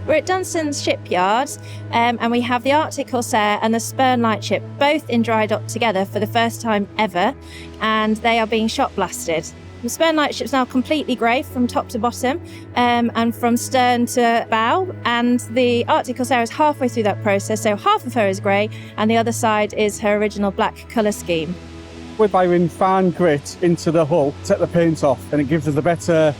We're at Dunstan's shipyard, and we have the Arctic Corsair and the Spurn Lightship both in dry dock together for the first time ever, and they are being shot blasted. The Spurn Lightship's now completely grey from top to bottom, and from stern to bow, and the Arctic Corsair is halfway through that process, so half of her is grey and the other side is her original black colour scheme. We're firing fine grit into the hull, take the paint off, and it gives us a better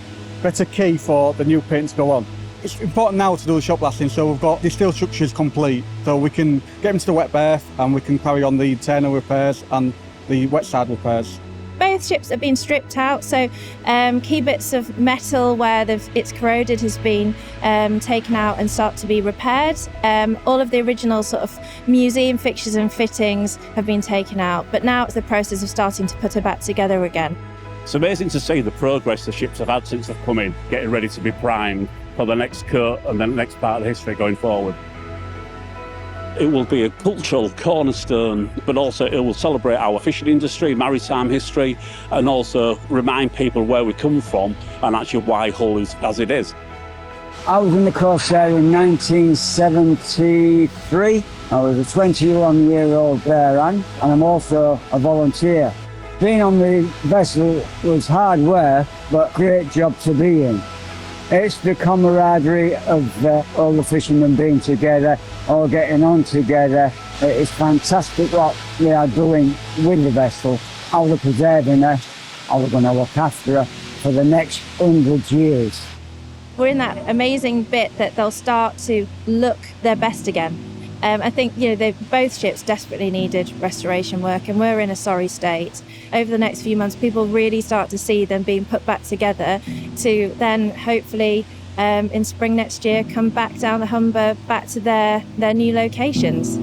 key for the new paint to go on. It's important now to do the shot blasting, so we've got the steel structures complete, so we can get into the wet berth and we can carry on the internal repairs and the wet side repairs. Both ships have been stripped out, so key bits of metal where it's corroded has been taken out and start to be repaired. All of the original sort of museum fixtures and fittings have been taken out, but now it's the process of starting to put it back together again. It's amazing to see the progress the ships have had since they've come in, getting ready to be primed for the next cut and the next part of history going forward. It will be a cultural cornerstone, but also it will celebrate our fishing industry, maritime history, and also remind people where we come from and actually why Hull is as it is. I was in the Corsair in 1973. I was a 21-year-old barehand, and I'm also a volunteer. Being on the vessel was hard work, but great job to be in. It's the camaraderie of all the fishermen being together, all getting on together. It's fantastic what we are doing with the vessel, how we're preserving her, how we're going to look after her for the next 100 years. We're in that amazing bit that they'll start to look their best again. I think both ships desperately needed restoration work, and we're in a sorry state. Over the next few months, people really start to see them being put back together to then hopefully in spring next year come back down the Humber back to their new locations.